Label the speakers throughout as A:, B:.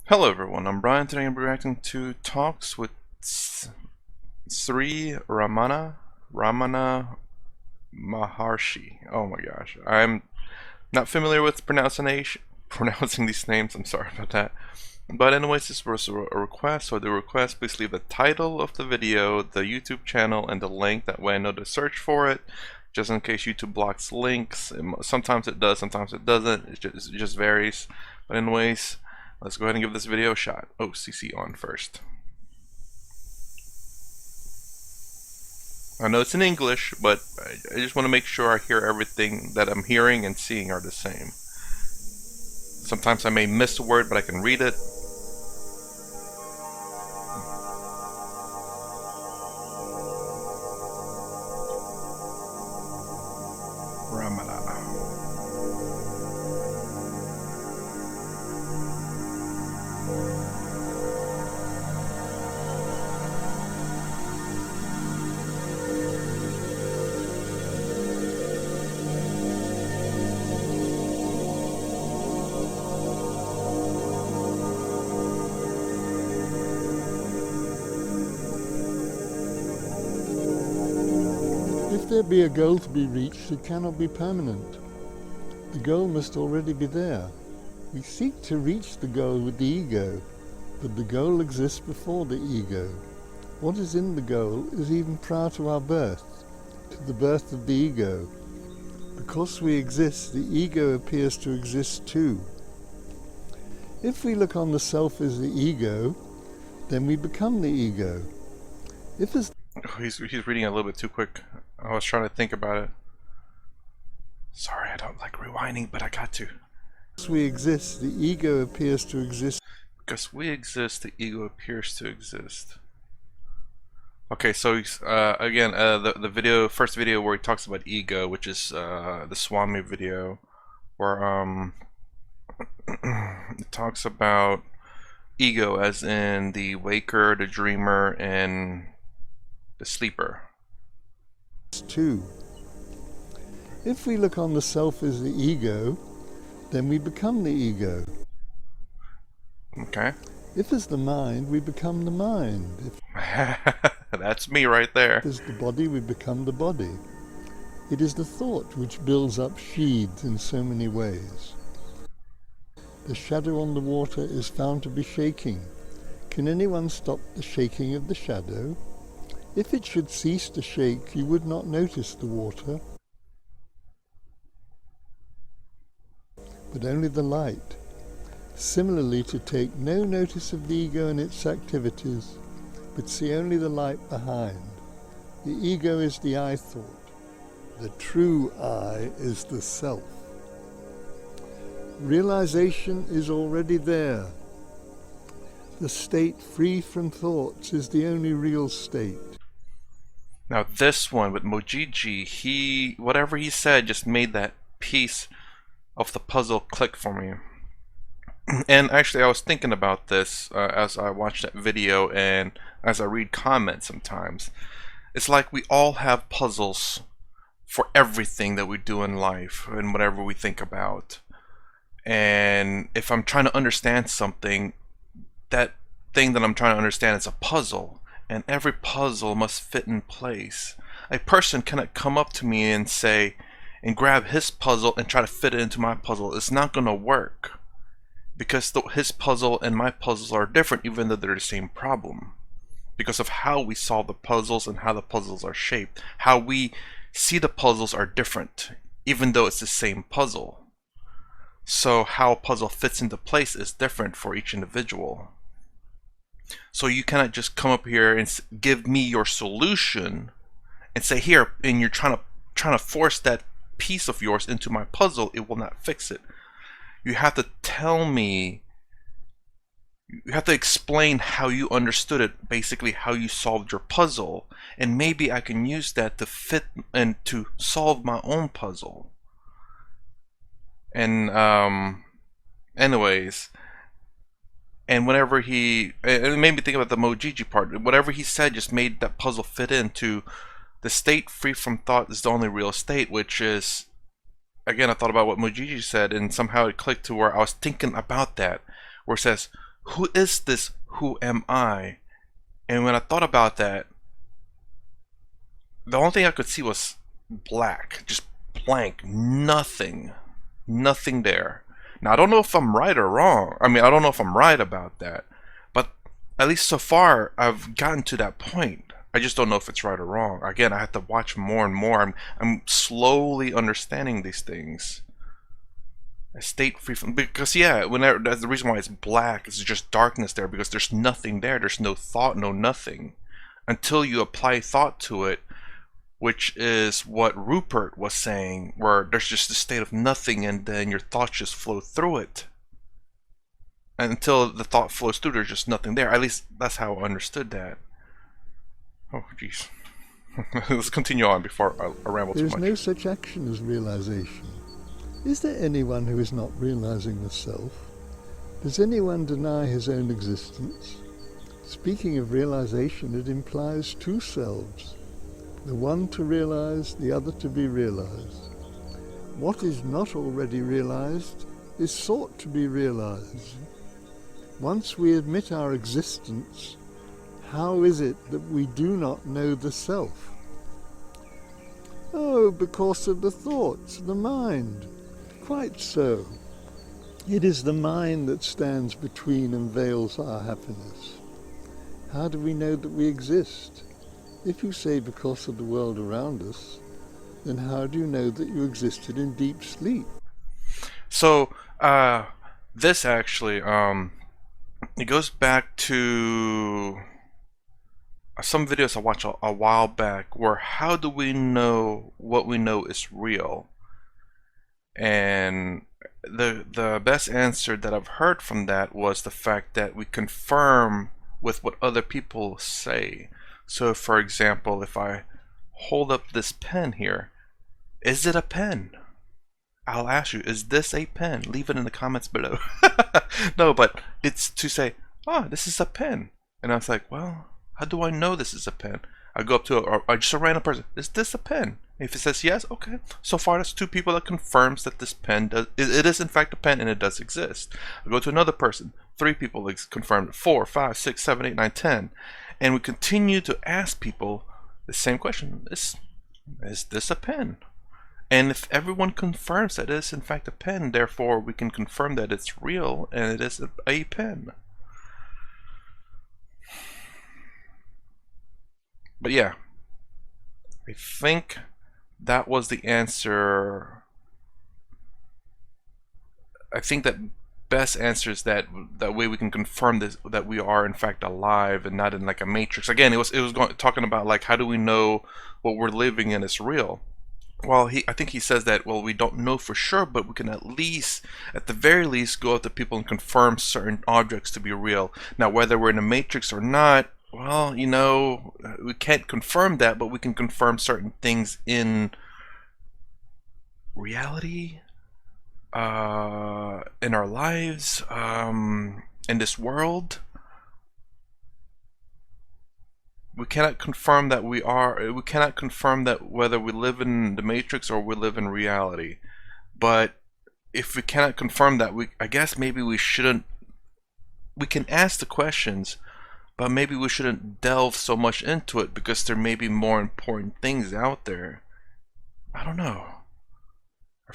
A: Hello everyone, I'm Brian. Today I'm reacting to talks with Sri Ramana Maharshi. Oh my gosh, I'm not familiar with pronouncing these names. I'm sorry about that. But anyways, this was a request, so the request, please leave the title of the video, the YouTube channel, and the link. That way I know to search for it, just in case YouTube blocks links. Sometimes it does, sometimes it doesn't. It just varies. But anyways, let's go ahead and give this video a shot. Oh, CC on first. I know it's in English, but I just want to make sure I hear everything that I'm hearing and seeing are the same. Sometimes I may miss a word, but I can read it. Ramana.
B: If there be a goal to be reached, it cannot be permanent. The goal must already be there. We seek to reach the goal with the ego, but the goal exists before the ego. What is in the goal is even prior to our birth, to the birth of the ego. Because we exist, the ego appears to exist too. If we look on the self as the ego, then we become the ego. If as
A: Oh, he's reading a little bit too quick. I was trying to think about it. Sorry, I don't like rewinding, but I got to.
B: we exist, the ego appears to exist.
A: Because we exist, the ego appears to exist. Okay, so again, the first video where he talks about ego, which is the Swami video, where it talks about ego as in the waker, the dreamer, and the sleeper.
B: Too. If we look on the self as the ego, then we become the ego.
A: Okay.
B: If as the mind, we become the mind. If
A: That's me right there.
B: as the body, we become the body. It is the thought which builds up sheaths in so many ways. The shadow on the water is found to be shaking. Can anyone stop the shaking of the shadow? If it should cease to shake, you would not notice the water, but only the light. Similarly, to take no notice of the ego and its activities, but see only the light behind. The ego is the I thought. The true I is the self. Realization is already there. The state free from thoughts is the only real state.
A: Now this one with Mojiji, whatever he said just made that piece of the puzzle click for me. And actually I was thinking about this as I watched that video and as I read comments sometimes. It's like we all have puzzles for everything that we do in life and whatever we think about. And if I'm trying to understand something, that thing that I'm trying to understand is a puzzle. And every puzzle must fit in place. A person cannot come up to me and say, and grab his puzzle and try to fit it into my puzzle. It's not going to work. Because his puzzle and my puzzles are different, even though they're the same problem. Because of how we solve the puzzles and how the puzzles are shaped. How we see the puzzles are different, even though it's the same puzzle. So how a puzzle fits into place is different for each individual. So you cannot just come up here and give me your solution and say here, and you're trying to force that piece of yours into my puzzle. It will not fix it. You have to tell me, you have to explain how you understood it, basically how you solved your puzzle, and maybe I can use that to fit and to solve my own puzzle. And anyways, and whenever it made me think about the Mojiji part. Whatever he said just made that puzzle fit into the state free from thought is the only real state, which is, again, I thought about what Mojiji said, and somehow it clicked to where I was thinking about that, where it says, who is this? Who am I? And when I thought about that, the only thing I could see was black, just blank, nothing, nothing there. Now I don't know if I'm right or wrong. I mean, I don't know if I'm right about that, but at least so far I've gotten to that point. I just don't know if it's right or wrong. Again, I have to watch more and more. I'm slowly understanding these things. A state free from, because yeah, whenever that's the reason why it's black. It's just darkness there because there's nothing there. There's no thought, no nothing, until you apply thought to it, which is what Rupert was saying, where there's just a state of nothing, and then your thoughts just flow through it. And until the thought flows through, there's just nothing there. At least that's how I understood that. Oh, jeez. Let's continue on before I ramble too
B: There is
A: much.
B: no such action as realization. Is there anyone who is not realizing the self? Does anyone deny his own existence? Speaking of realization, it implies two selves, the one to realize, the other to be realized. What is not already realized is sought to be realized. Once we admit our existence, how is it that we do not know the self? Oh, because of the thoughts, the mind. Quite so. It is the mind that stands between and veils our happiness. How do we know that we exist? If you say because of the world around us, then how do you know that you existed in deep sleep?
A: So, this actually, it goes back to some videos I watched a while back where how do we know what we know is real? And the best answer that I've heard from that was the fact that we confirm with what other people say. So for example, if I hold up this pen here, is it a pen? I'll ask you, is this a pen? Leave it in the comments below. No, but it's to say, oh, this is a pen. And I was like, well, how do I know this is a pen? I go up to just a random person, is this a pen? If it says yes, okay. So far, that's two people that confirms that this pen does. It is in fact a pen and it does exist. I go to another person, 3 people confirmed it, 4, 5, 6, 7, 8, 9, 10, and we continue to ask people the same question: is this a pen? And if everyone confirms that it is in fact a pen, therefore we can confirm that it's real and it is a pen. But yeah, I think that was the answer. I think that best answers that way we can confirm this, that we are in fact alive and not in like a matrix. Again, it was talking about like how do we know what we're living in is real. Well, I think he says that, well, we don't know for sure, but we can at the very least, go out to people and confirm certain objects to be real. Now, whether we're in a matrix or not, well, you know, we can't confirm that, but we can confirm certain things in reality, in our lives, in this world. We cannot confirm that we cannot confirm that whether we live in the matrix or we live in reality. But if we cannot confirm that, I guess maybe we shouldn't, we can ask the questions, but maybe we shouldn't delve so much into it because there may be more important things out there. I don't know.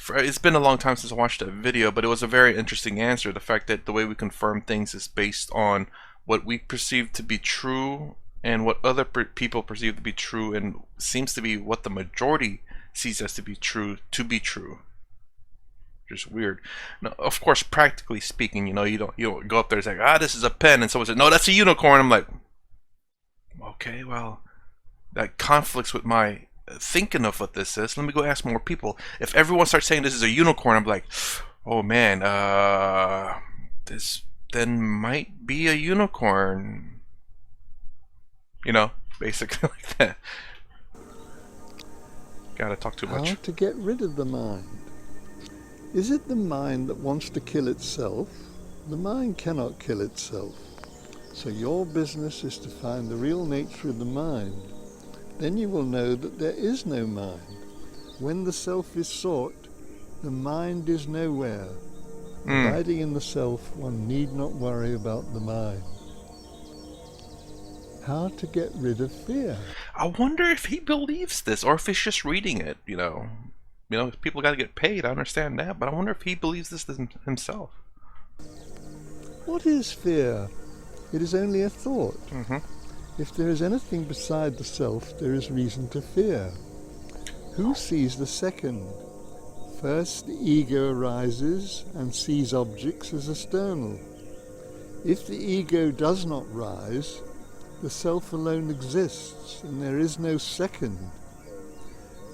A: It's been a long time since I watched that video, but it was a very interesting answer. The fact that the way we confirm things is based on what we perceive to be true and what other people perceive to be true, and seems to be what the majority sees as to be true. Just weird. Now, of course, practically speaking, you know, you don't go up there and say, ah, this is a pen, and someone says, no, that's a unicorn. I'm like, okay, well, that conflicts with my thinking of what this is. Let me go ask more people. If everyone starts saying this is a unicorn, I'm like, oh man, this then might be a unicorn. You know, basically like that. Gotta talk too much.
B: How to get rid of the mind? Is it the mind that wants to kill itself? The mind cannot kill itself. So your business is to find the real nature of the mind. Then you will know that there is no mind. When the self is sought, the mind is nowhere. Abiding in the self, one need not worry about the mind. How to get rid of fear?
A: I wonder if he believes this, or if he's just reading it. People got to get paid. I understand that, but I wonder if he believes this himself.
B: What is fear? It is only a thought. If there is anything beside the self, there is reason to fear. Who sees the second? First, the ego arises and sees objects as external. If the ego does not rise, the self alone exists, and there is no second.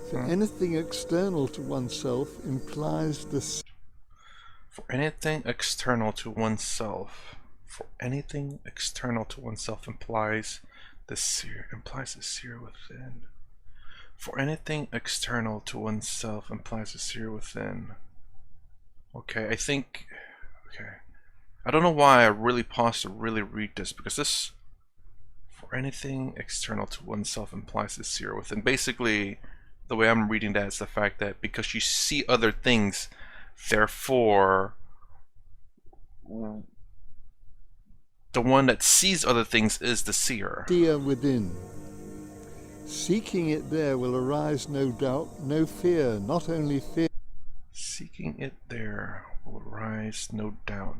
B: For anything external to oneself implies the
A: For anything external to oneself. For anything external to oneself implies the seer within. For anything external to oneself implies the seer within. Okay, I don't know why I really paused to really read this, because this, for anything external to oneself implies the seer within. Basically, the way I'm reading that is the fact that because you see other things, therefore the one that sees other things is the seer.
B: seer within. Seeking it there will arise no doubt, no fear, not only fear.
A: Seeking it there will arise no doubt.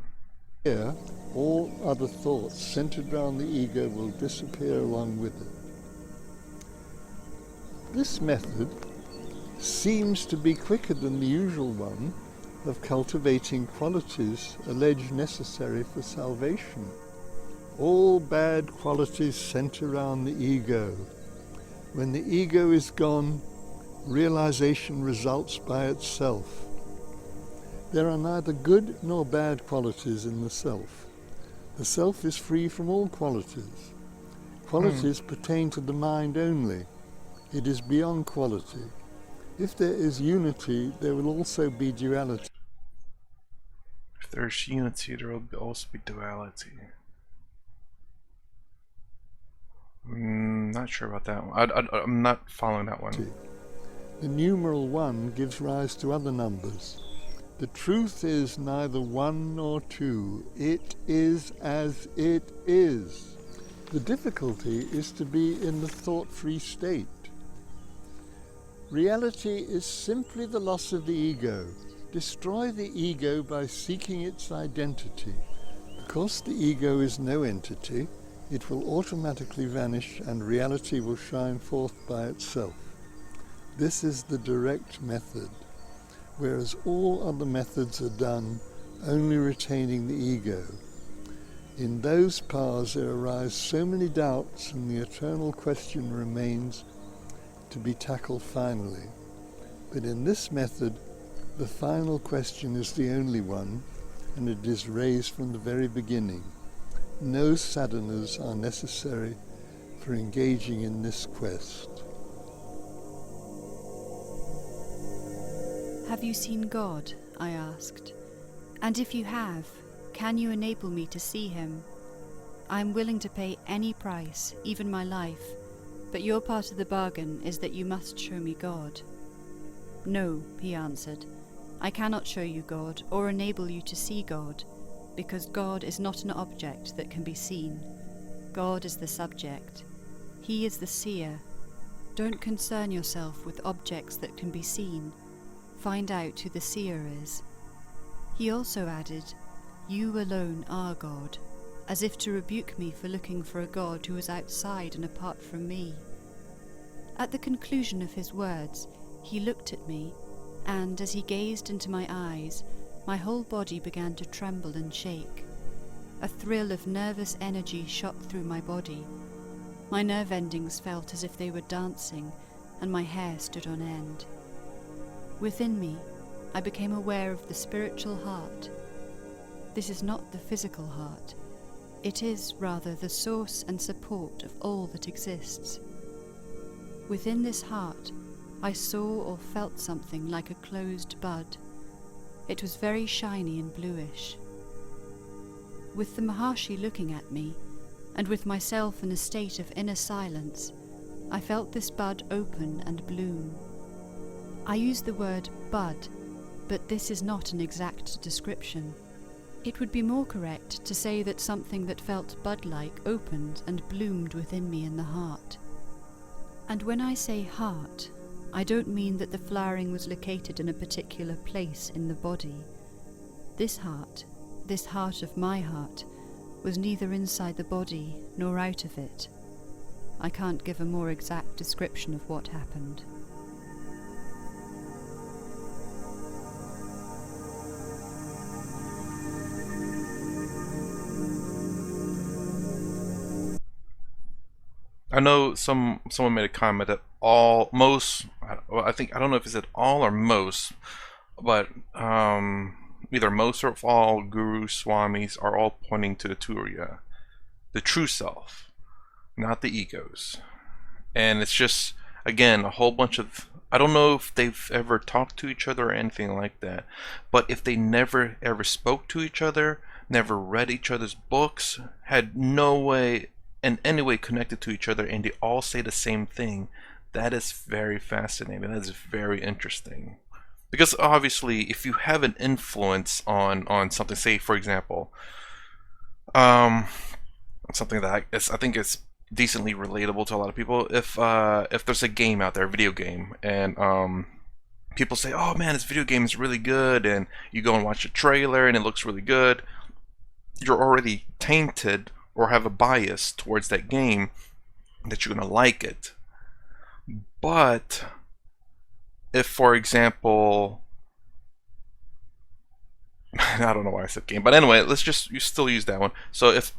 B: All other thoughts centered around the ego will disappear along with it. This method seems to be quicker than the usual one of cultivating qualities alleged necessary for salvation. All bad qualities center around the ego. When the ego is gone, realization results by itself. There are neither good nor bad qualities in the self. The self is free from all qualities. Qualities pertain to the mind only. It is beyond quality. If there is unity, there will also be duality.
A: If there's unity, there will also be duality. Not sure about that one. I'm not following that one.
B: The numeral 1 gives rise to other numbers. The truth is neither 1 nor 2. It is as it is. The difficulty is to be in the thought-free state. Reality is simply the loss of the ego. Destroy the ego by seeking its identity. Because the ego is no entity, it will automatically vanish and reality will shine forth by itself. This is the direct method, whereas all other methods are done only retaining the ego. In those paths there arise so many doubts, and the eternal question remains to be tackled finally. But in this method, the final question is the only one, and it is raised from the very beginning. No sadhanas are necessary for engaging in this quest.
C: Have you seen God? I asked. And if you have, can you enable me to see him? I am willing to pay any price, even my life, but your part of the bargain is that you must show me God. No, he answered. I cannot show you God or enable you to see God, because God is not an object that can be seen. God is the subject. He is the seer. Don't concern yourself with objects that can be seen. Find out who the seer is. He also added, You alone are God, as if to rebuke me for looking for a God who was outside and apart from me. At the conclusion of his words, he looked at me, and as he gazed into my eyes, my whole body began to tremble and shake. A thrill of nervous energy shot through my body. My nerve endings felt as if they were dancing, and my hair stood on end. Within me, I became aware of the spiritual heart. This is not the physical heart. It is, rather, the source and support of all that exists. Within this heart, I saw or felt something like a closed bud. It was very shiny and bluish. With the Maharshi looking at me, and with myself in a state of inner silence, I felt this bud open and bloom. I use the word bud but this is not an exact description. It would be more correct to say that something that felt bud-like opened and bloomed within me in the heart. And when I say heart, I don't mean that the flowering was located in a particular place in the body. This heart of my heart, was neither inside the body nor out of it. I can't give a more exact description of what happened.
A: I know someone made a comment that I don't know if it said all or most, but either most or all gurus, swamis are all pointing to the Turiya, the true self, not the egos. And it's just, again, a whole bunch of, I don't know if they've ever talked to each other or anything like that, but if they never ever spoke to each other, never read each other's books, had no way in any way connected to each other, and they all say the same thing, that is very fascinating. That is very interesting. Because obviously, if you have an influence on something, say for example, something that I think is decently relatable to a lot of people. If there's a game out there, a video game, and people say, "Oh man, this video game is really good," and you go and watch a trailer and it looks really good, you're already tainted or have a bias towards that game that you're gonna like it. But if, for example, I don't know why I said game, but anyway, you still use that one. So if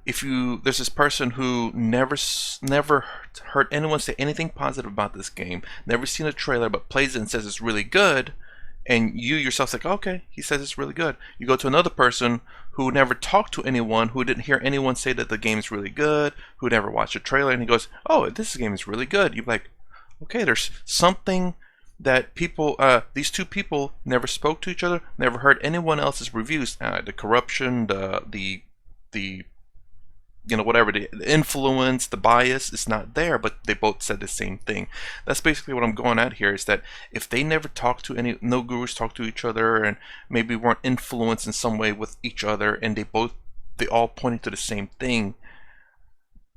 A: there's this person who never heard anyone say anything positive about this game, never seen a trailer, but plays it and says it's really good, and you yourself like, okay, he says it's really good. You go to another person who never talked to anyone, who didn't hear anyone say that the game is really good, who never watched a trailer, and he goes, oh, this game is really good. You're like, okay, there's something that these two people never spoke to each other, never heard anyone else's reviews. The corruption, the whatever, the influence, the bias is not there, but they both said the same thing. That's basically what I'm going at here, is that if they never talked to no gurus talked to each other, and maybe weren't influenced in some way with each other, and they all pointed to the same thing,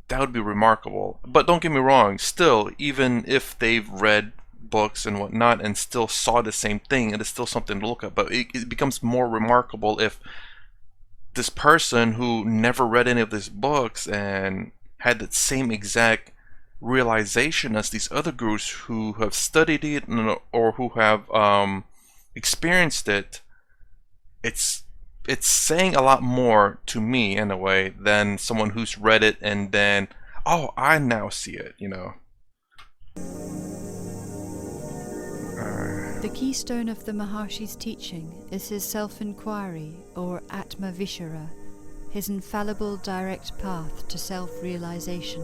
A: that would be remarkable. But don't get me wrong, still, even if they've read books and whatnot and still saw the same thing, it is still something to look at. But it becomes more remarkable if this person who never read any of these books and had that same exact realization as these other gurus who have studied it or who have experienced it, it's saying a lot more to me in a way than someone who's read it and then, oh, I now see it,
C: The keystone of the Maharshi's teaching is his self-inquiry, or Atma-Vishara, his infallible direct path to self-realization,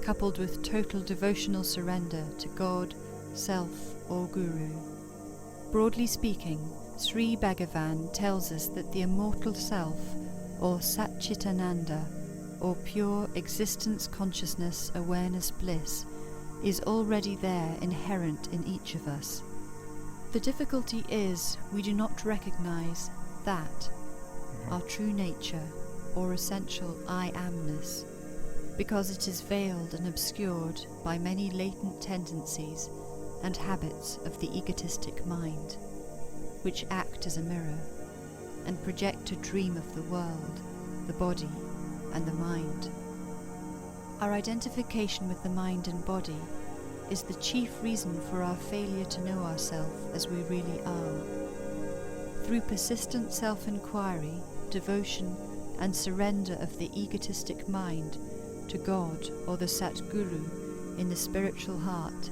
C: coupled with total devotional surrender to God, self, or Guru. Broadly speaking, Sri Bhagavan tells us that the immortal self, or Satchitananda, or pure existence consciousness awareness bliss, is already there inherent in each of us. The difficulty is we do not recognize that, our true nature, or essential I amness, because it is veiled and obscured by many latent tendencies and habits of the egotistic mind, which act as a mirror and project a dream of the world, the body, and the mind. Our identification with the mind and body is the chief reason for our failure to know ourselves as we really are. Through persistent self-inquiry, devotion, and surrender of the egotistic mind to God or the Satguru in the spiritual heart,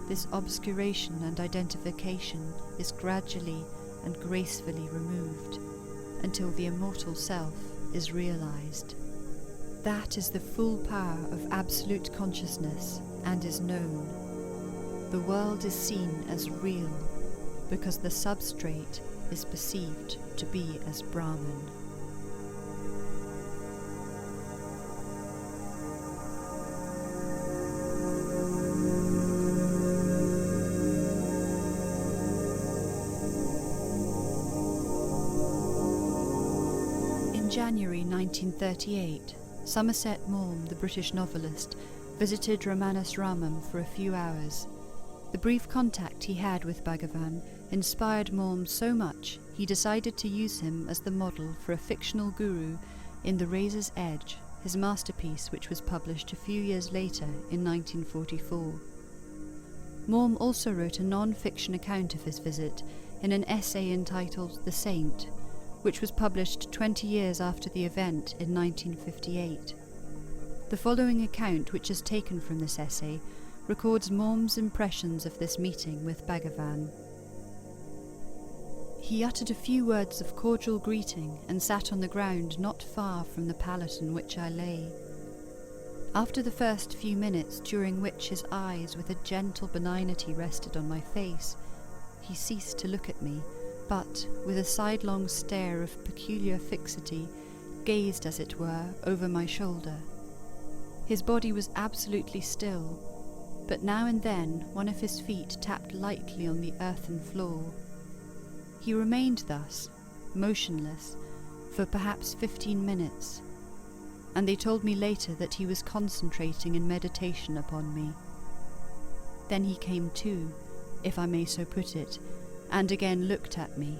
C: this obscuration and identification is gradually and gracefully removed until the immortal self is realized. That is the full power of absolute consciousness and is known. The world is seen as real because the substrate is perceived to be as Brahman. January 1938, Somerset Maugham, the British novelist, visited Ramana's Ramam for a few hours. The brief contact he had with Bhagavan inspired Maugham so much he decided to use him as the model for a fictional guru in The Razor's Edge, his masterpiece which was published a few years later in 1944. Maugham also wrote a non-fiction account of his visit in an essay entitled The Saint, which was published 20 years after the event in 1958. The following account, which is taken from this essay, records Maugham's impressions of this meeting with Bhagavan. He uttered a few words of cordial greeting and sat on the ground not far from the pallet on which I lay. After the first few minutes, during which his eyes with a gentle benignity rested on my face, he ceased to look at me, but, with a sidelong stare of peculiar fixity, gazed, as it were, over my shoulder. His body was absolutely still, but now and then one of his feet tapped lightly on the earthen floor. He remained thus, motionless, for perhaps 15 minutes, and they told me later that he was concentrating in meditation upon me. Then he came to, if I may so put it, and again looked at me.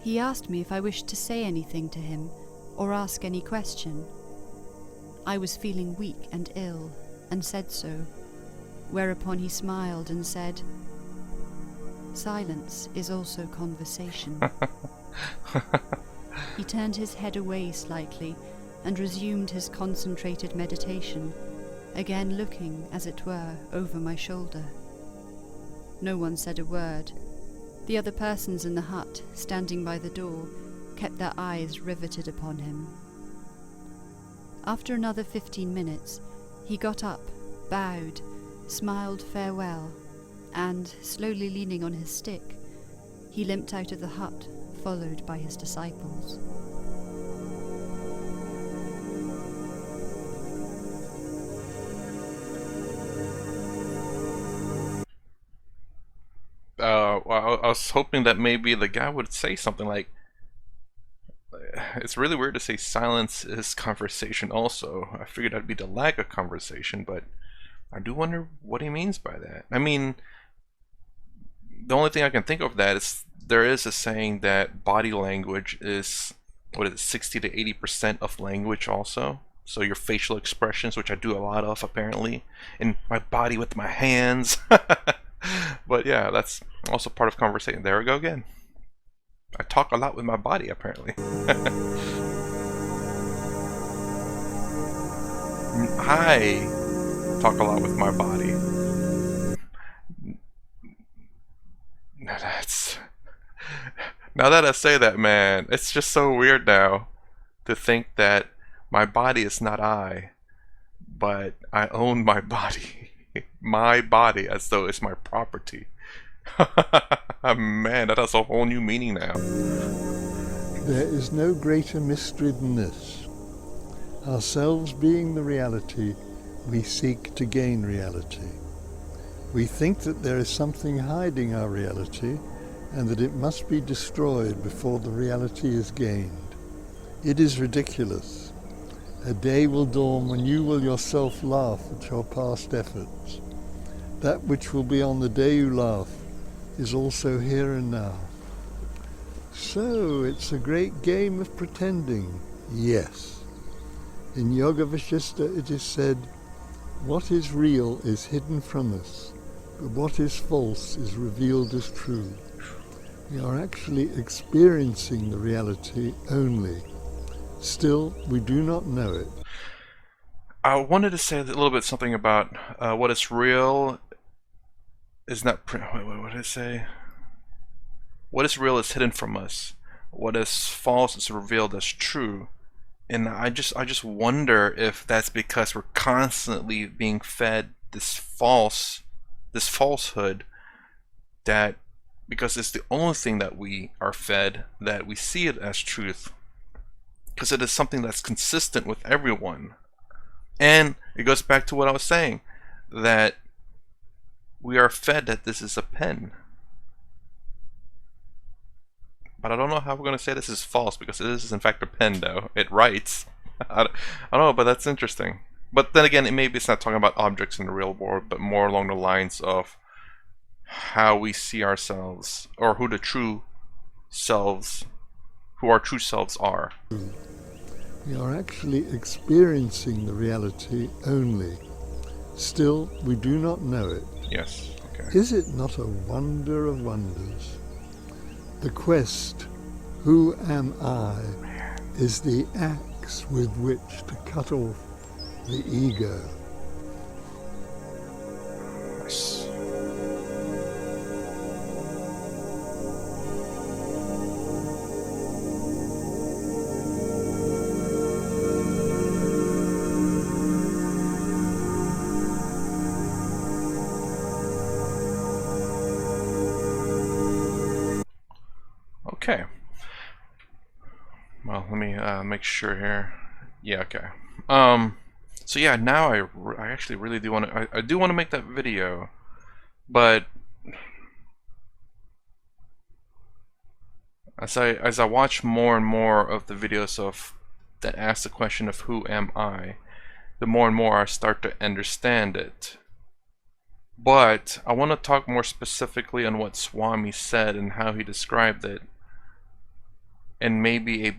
C: He asked me if I wished to say anything to him, or ask any question. I was feeling weak and ill, and said so, whereupon he smiled and said, "Silence is also conversation." He turned his head away slightly and resumed his concentrated meditation, again looking, as it were, over my shoulder. No one said a word. The other persons in the hut, standing by the door, kept their eyes riveted upon him. After another 15 minutes, he got up, bowed, smiled farewell, and, slowly leaning on his stick, he limped out of the hut, followed by his disciples.
A: Well, I was hoping that maybe the guy would say something like, it's really weird to say silence is conversation also. I figured that'd be the lack of conversation, but I do wonder what he means by that. I mean, the only thing I can think of that is there is a saying that body language is, 60 to 80% of language also. So your facial expressions, which I do a lot of apparently, in my body with my hands. But yeah, that's also part of conversation. There we go again. I talk a lot with my body apparently. I talk a lot with my body. Now that I say that, man, it's just so weird now to think that my body is not I, but I own my body. My body, as though it's my property. Man, that has a whole new meaning now.
B: There is no greater mystery than this. Ourselves being the reality, we seek to gain reality. We think that there is something hiding our reality and that it must be destroyed before the reality is gained. It is ridiculous. A day will dawn when you will yourself laugh at your past efforts. That which will be on the day you laugh is also here and now. So it's a great game of pretending. Yes. In Yoga Vashishta it is said, what is real is hidden from us, but what is false is revealed as true. We are actually experiencing the reality only. Still, we do not know it.
A: I wanted to say a little bit something about what is real is not. What did it say? What is real is hidden from us. What is false is revealed as true. And I just wonder if that's because we're constantly being fed this falsehood, that because it's the only thing that we are fed, that we see it as truth. Because it is something that's consistent with everyone. And it goes back to what I was saying, that we are fed that this is a pen. but I don't know how we're going to say this is false, because this is in fact a pen though. It writes. I don't know, but that's interesting. But then again, maybe it's not talking about objects in the real world, but more along the lines of how we see ourselves, or who our true selves are.
B: We are actually experiencing the reality only. Still, we do not know it.
A: Yes. Okay.
B: Is it not a wonder of wonders? The quest, who am I, is the axe with which to cut off the ego.
A: Nice. Okay. Well, let me make sure here. Yeah. Okay. So yeah, now I actually really do want to. I do want to make that video, but as I watch more and more of the videos that ask the question of who am I, the more and more I start to understand it. But I want to talk more specifically on what Swami said and how he described it, and maybe a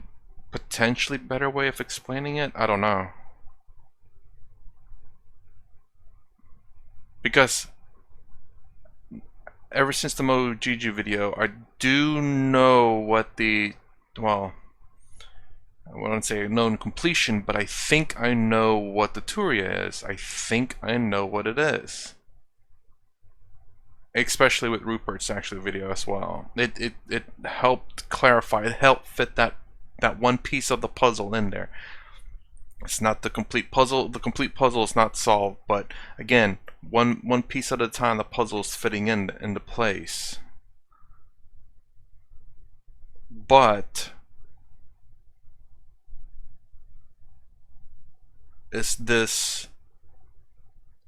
A: potentially better way of explaining it. I don't know. Because ever since the Mojiji video, I do know what the, well, I wouldn't say known completion, but I think I know what the Turiya is. I think I know what it is. Especially with Rupert's actual video as well. It helped clarify, it helped fit that one piece of the puzzle in there. It's not the complete puzzle. The complete puzzle is not solved, but again, one piece at a time, the puzzle is fitting into place. But it's this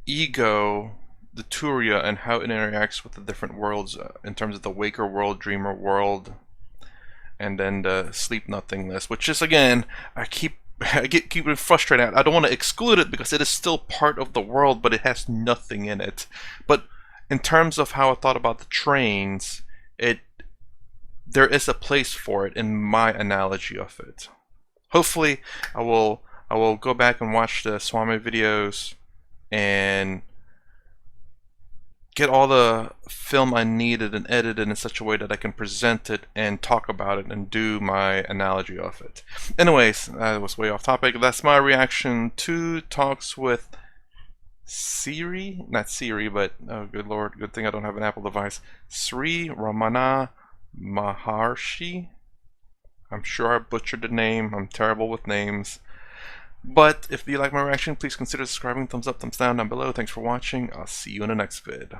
A: ego, the Turiya, and how it interacts with the different worlds in terms of the waker world, dreamer world, and then the sleep nothingness, which is, again, I keep frustrated. I don't want to exclude it because it is still part of the world, but it has nothing in it. But in terms of how I thought about the trains, there is a place for it in my analogy of it. Hopefully, I will go back and watch the Swami videos and get all the film I needed and edit it in such a way that I can present it and talk about it and do my analogy of it. Anyways, that was way off topic. That's my reaction to talks with Siri, not Siri, but oh good lord, good thing I don't have an Apple device. Sri Ramana Maharshi. I'm sure I butchered the name. I'm terrible with names. But if you like my reaction, please consider subscribing. Thumbs up, thumbs down below. Thanks for watching. I'll see you in the next vid.